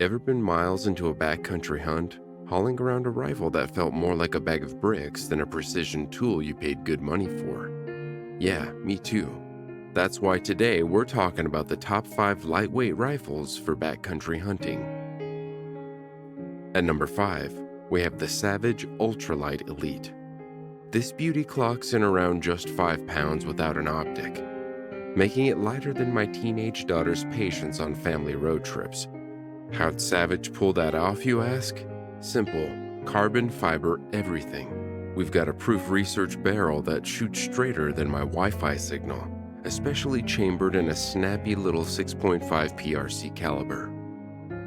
ever been miles into a backcountry hunt, hauling around a rifle that felt more like a bag of bricks than a precision tool you paid good money for? Yeah, me too. That's why today we're talking about the top 5 lightweight rifles for backcountry hunting. At number 5, we have the Savage Ultralight Elite. This beauty clocks in around just 5 pounds without an optic, making it lighter than my teenage daughter's patience on family road trips. How'd Savage pull that off, you ask? Simple. Carbon fiber everything. We've got a proof research barrel that shoots straighter than my Wi-Fi signal, especially chambered in a snappy little 6.5 PRC caliber.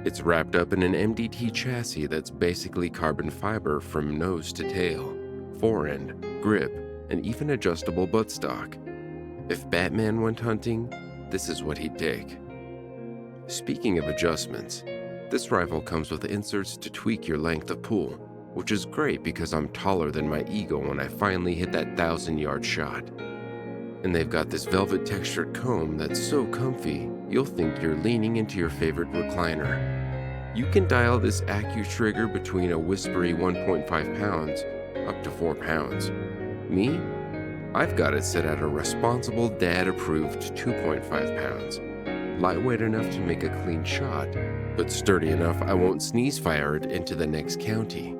It's wrapped up in an MDT chassis that's basically carbon fiber from nose to tail, forend, grip, and even adjustable buttstock. If Batman went hunting, this is what he'd take. Speaking of adjustments, this rifle comes with inserts to tweak your length of pull, which is great because I'm taller than my ego when I finally hit that 1,000-yard shot. And they've got this velvet textured comb that's so comfy, you'll think you're leaning into your favorite recliner. You can dial this AccuTrigger between a whispery 1.5 pounds up to 4 pounds. Me? I've got it set at a responsible dad-approved 2.5 pounds. Lightweight enough to make a clean shot, but sturdy enough I won't sneeze fire it into the next county.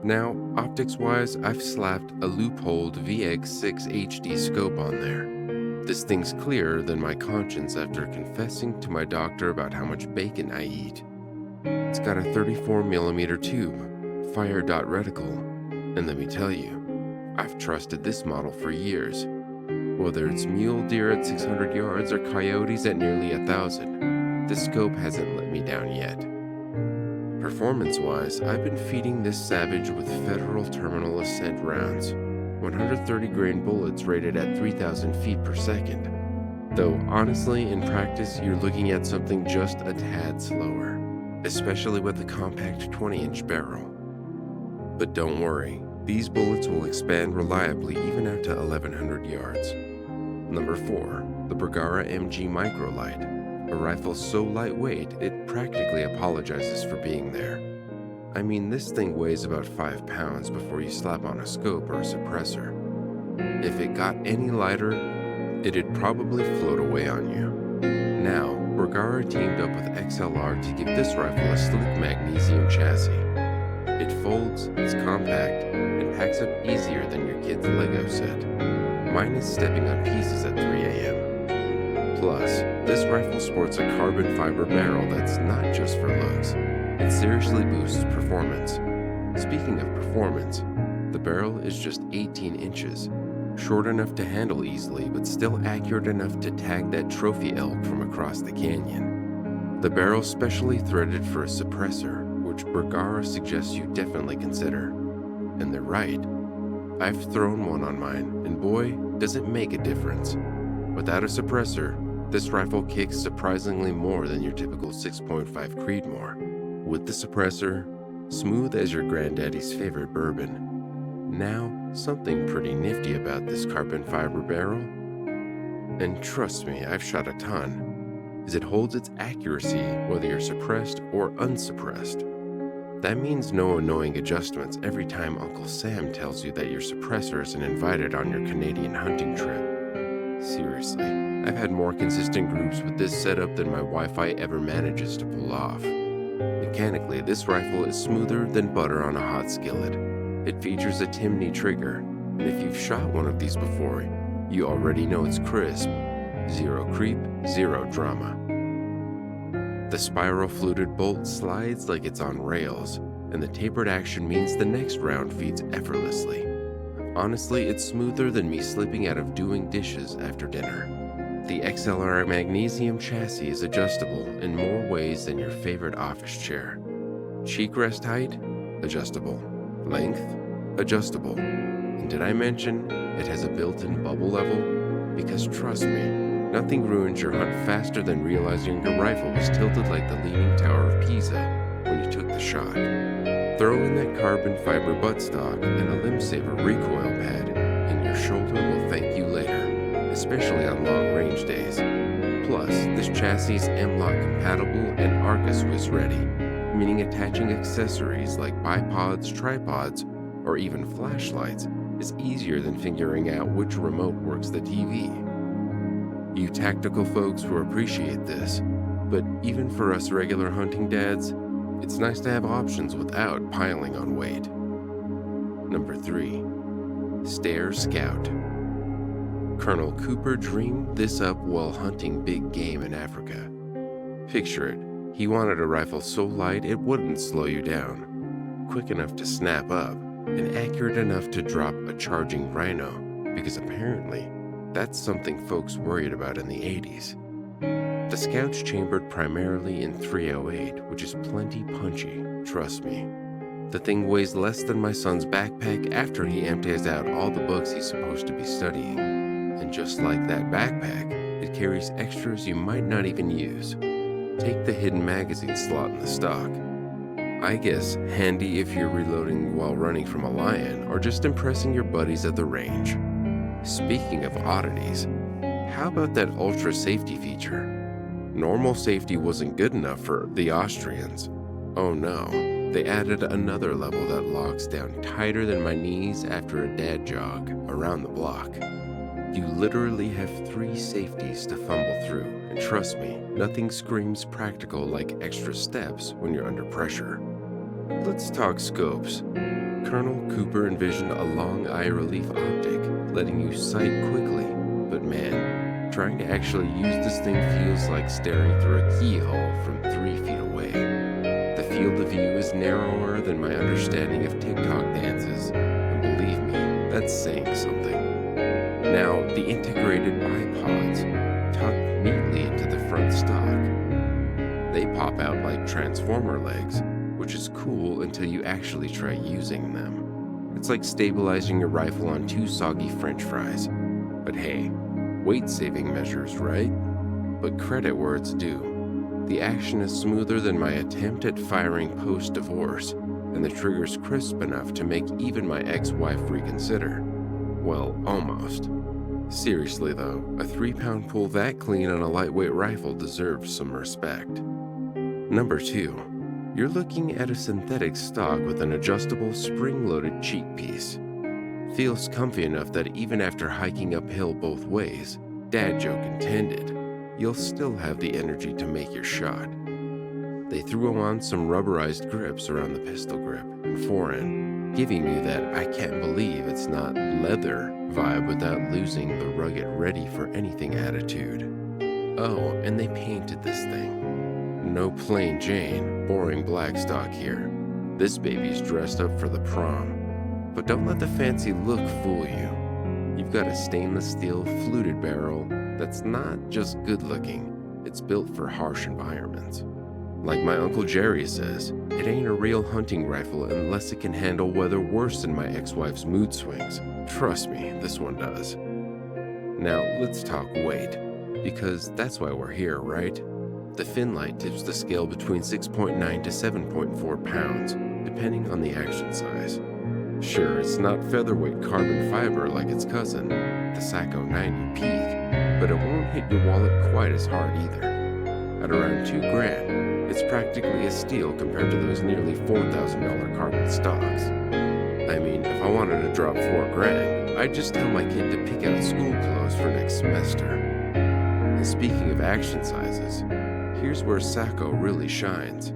Now, optics-wise, I've slapped a loopholed VX6 HD scope on there. This thing's clearer than my conscience after confessing to my doctor about how much bacon I eat. It's got a 34mm tube, fire dot reticle, and let me tell you, I've trusted this model for years. Whether it's mule deer at 600 yards or coyotes at nearly 1,000, this scope hasn't let me down yet. Performance-wise, I've been feeding this Savage with Federal Terminal Ascent rounds, 130-grain bullets rated at 3,000 feet per second. Though honestly, in practice, you're looking at something just a tad slower, especially with the compact 20-inch barrel. But don't worry, these bullets will expand reliably even out to 1,100 yards. Number 4, the Bergara MG Microlite, a rifle so lightweight it practically apologizes for being there. I mean, this thing weighs about 5 pounds before you slap on a scope or a suppressor. If it got any lighter, it'd probably float away on you. Now, Bergara teamed up with XLR to give this rifle a sleek magnesium chassis. It folds, is compact, and packs up easier than your kid's Lego set. Mine is stepping on pieces at 3 a.m. Plus, this rifle sports a carbon fiber barrel that's not just for looks. It seriously boosts performance. Speaking of performance, the barrel is just 18 inches, short enough to handle easily but still accurate enough to tag that trophy elk from across the canyon. The barrel's specially threaded for a suppressor, which Bergara suggests you definitely consider. And they're right. I've thrown one on mine, and boy, does it make a difference. Without a suppressor, this rifle kicks surprisingly more than your typical 6.5 Creedmoor. With the suppressor, smooth as your granddaddy's favorite bourbon. Now, something pretty nifty about this carbon fiber barrel, and trust me, I've shot a ton, is it holds its accuracy whether you're suppressed or unsuppressed. That means no annoying adjustments every time Uncle Sam tells you that your suppressor isn't invited on your Canadian hunting trip. Seriously, I've had more consistent groups with this setup than my Wi-Fi ever manages to pull off. Mechanically, this rifle is smoother than butter on a hot skillet. It features a Timney trigger, and if you've shot one of these before, you already know it's crisp. Zero creep, zero drama. The spiral fluted bolt slides like it's on rails, and the tapered action means the next round feeds effortlessly. Honestly, it's smoother than me slipping out of doing dishes after dinner. The XLR magnesium chassis is adjustable in more ways than your favorite office chair. Cheek rest height? Adjustable. Length? Adjustable. And did I mention it has a built-in bubble level? Because trust me, nothing ruins your hunt faster than realizing your rifle was tilted like the Leaning Tower of Pisa when you took the shot. Throw in that carbon fiber buttstock and a limb saver recoil pad, and your shoulder will thank you later, especially on long range days. Plus, this chassis is M-Lock compatible and Arca-Swiss ready, meaning attaching accessories like bipods, tripods, or even flashlights is easier than figuring out which remote works the TV. You tactical folks will appreciate this, but even for us regular hunting dads, it's nice to have options without piling on weight. Number 3. Steyr Scout. Colonel Cooper dreamed this up while hunting big game in Africa. Picture it, he wanted a rifle so light it wouldn't slow you down, quick enough to snap up, and accurate enough to drop a charging rhino, because apparently that's something folks worried about in the 80s. The Scout's chambered primarily in .308, which is plenty punchy, trust me. The thing weighs less than my son's backpack after he empties out all the books he's supposed to be studying. And just like that backpack, it carries extras you might not even use. Take the hidden magazine slot in the stock. I guess handy if you're reloading while running from a lion or just impressing your buddies at the range. Speaking of oddities, how about that ultra safety feature? Normal safety wasn't good enough for the Austrians. Oh no, they added another level that locks down tighter than my knees after a dad jog around the block. You literally have 3 safeties to fumble through, and trust me, nothing screams practical like extra steps when you're under pressure. Let's talk scopes. Colonel Cooper envisioned a long eye relief optic, letting you sight quickly, but man, trying to actually use this thing feels like staring through a keyhole from 3 feet away. The field of view is narrower than my understanding of TikTok dances, and believe me, that's saying something. Now, the integrated bipods, tucked neatly into the front stock. They pop out like transformer legs, which is cool until you actually try using them. It's like stabilizing your rifle on 2 soggy french fries. But hey, weight-saving measures, right? But credit where it's due. The action is smoother than my attempt at firing post-divorce, and the trigger's crisp enough to make even my ex-wife reconsider. Well, almost. Seriously though, a 3-pound pull that clean on a lightweight rifle deserves some respect. Number 2. You're looking at a synthetic stock with an adjustable spring-loaded cheek piece. Feels comfy enough that even after hiking uphill both ways, dad joke intended, you'll still have the energy to make your shot. They threw on some rubberized grips around the pistol grip and forend, giving you that I can't believe it's not leather vibe without losing the rugged ready for anything attitude. Oh, and they painted this thing. No plain Jane, boring black stock here. This baby's dressed up for the prom. But don't let the fancy look fool you. You've got a stainless steel fluted barrel that's not just good looking, it's built for harsh environments. Like my Uncle Jerry says, it ain't a real hunting rifle unless it can handle weather worse than my ex-wife's mood swings. Trust me, this one does. Now let's talk weight, because that's why we're here, right? The Finlight tips the scale between 6.9 to 7.4 pounds, depending on the action size. Sure, it's not featherweight carbon fiber like its cousin, the Sako 90 Peak, but it won't hit your wallet quite as hard either. At around $2,000, it's practically a steal compared to those nearly $4,000 carbon stocks. I mean, if I wanted to drop $4,000, I'd just tell my kid to pick out school clothes for next semester. And speaking of action sizes, here's where Sako really shines.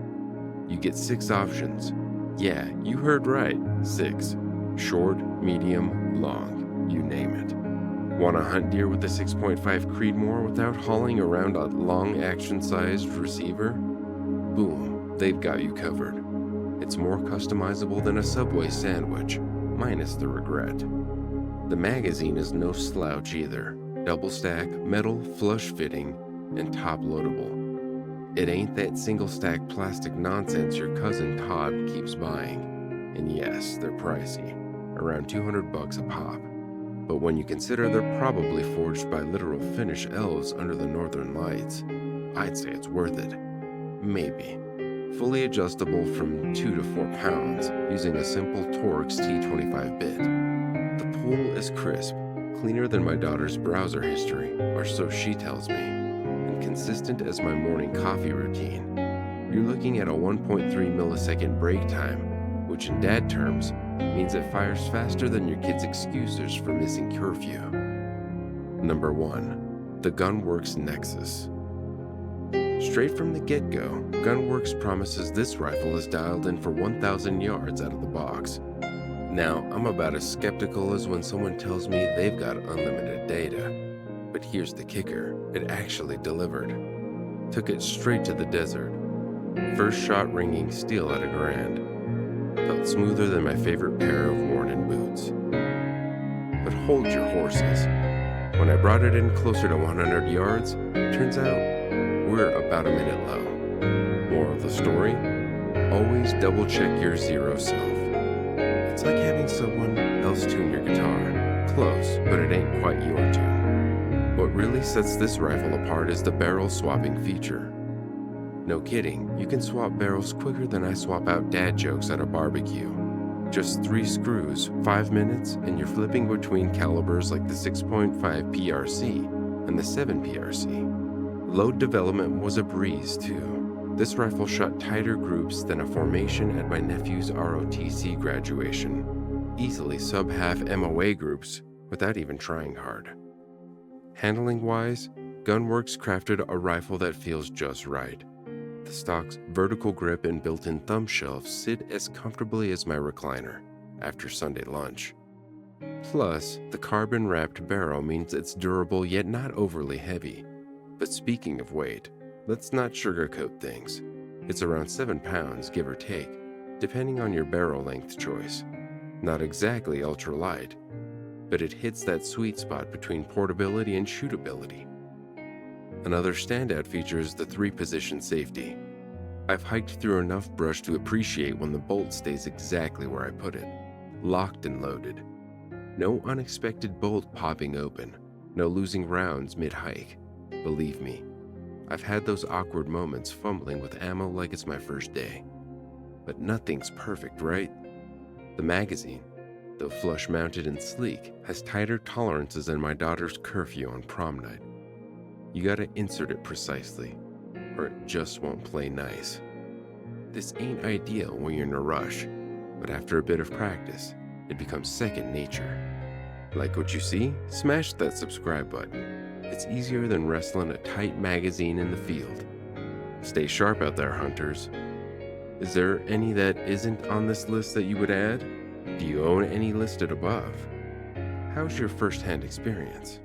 You get 6 options. Yeah, you heard right, 6. Short, medium, long, you name it. Want to hunt deer with the 6.5 Creedmoor without hauling around a long action-sized receiver? Boom, they've got you covered. It's more customizable than a Subway sandwich, minus the regret. The magazine is no slouch either. Double stack, metal, flush fitting, and top loadable. It ain't that single stack plastic nonsense your cousin Todd keeps buying. And yes, they're pricey, around $200 a pop. But when you consider they're probably forged by literal Finnish elves under the northern lights, I'd say it's worth it. Maybe. Fully adjustable from 2 to 4 pounds using a simple Torx T25 bit. The pull is crisp, cleaner than my daughter's browser history, or so she tells me. And consistent as my morning coffee routine. You're looking at a 1.3 millisecond break time, which in dad terms means it fires faster than your kid's excuses for missing curfew. Number 1. The Gunwerks Nexus. Straight from the get-go, Gunwerks promises this rifle is dialed in for 1,000 yards out of the box. Now, I'm about as skeptical as when someone tells me they've got unlimited data. But here's the kicker, it actually delivered. Took it straight to the desert. First shot ringing steel at $1,000. Felt smoother than my favorite pair of worn-in boots. But hold your horses. When I brought it in closer to 100 yards, turns out we're about a minute low. Moral of the story, always double check your zero self. It's like having someone else tune your guitar. Close, but it ain't quite your tune. What really sets this rifle apart is the barrel swapping feature. No kidding, you can swap barrels quicker than I swap out dad jokes at a barbecue. Just 3 screws, 5 minutes, and you're flipping between calibers like the 6.5 PRC and the 7 PRC. Load development was a breeze too. This rifle shot tighter groups than a formation at my nephew's ROTC graduation. Easily sub-half MOA groups without even trying hard. Handling-wise, Gunwerks crafted a rifle that feels just right. The stock's vertical grip and built-in thumb shelves sit as comfortably as my recliner after Sunday lunch. Plus, the carbon-wrapped barrel means it's durable yet not overly heavy. But speaking of weight, let's not sugarcoat things. It's around 7 pounds, give or take, depending on your barrel length choice. Not exactly ultralight, but it hits that sweet spot between portability and shootability. Another standout feature is the 3-position safety. I've hiked through enough brush to appreciate when the bolt stays exactly where I put it, locked and loaded. No unexpected bolt popping open, no losing rounds mid-hike. Believe me, I've had those awkward moments fumbling with ammo like it's my first day. But nothing's perfect, right? The magazine, though flush-mounted and sleek, has tighter tolerances than my daughter's curfew on prom night. You gotta insert it precisely, or it just won't play nice. This ain't ideal when you're in a rush, but after a bit of practice, it becomes second nature. Like what you see? Smash that subscribe button. It's easier than wrestling a tight magazine in the field. Stay sharp out there, hunters. Is there any that isn't on this list that you would add? Do you own any listed above? How's your first-hand experience?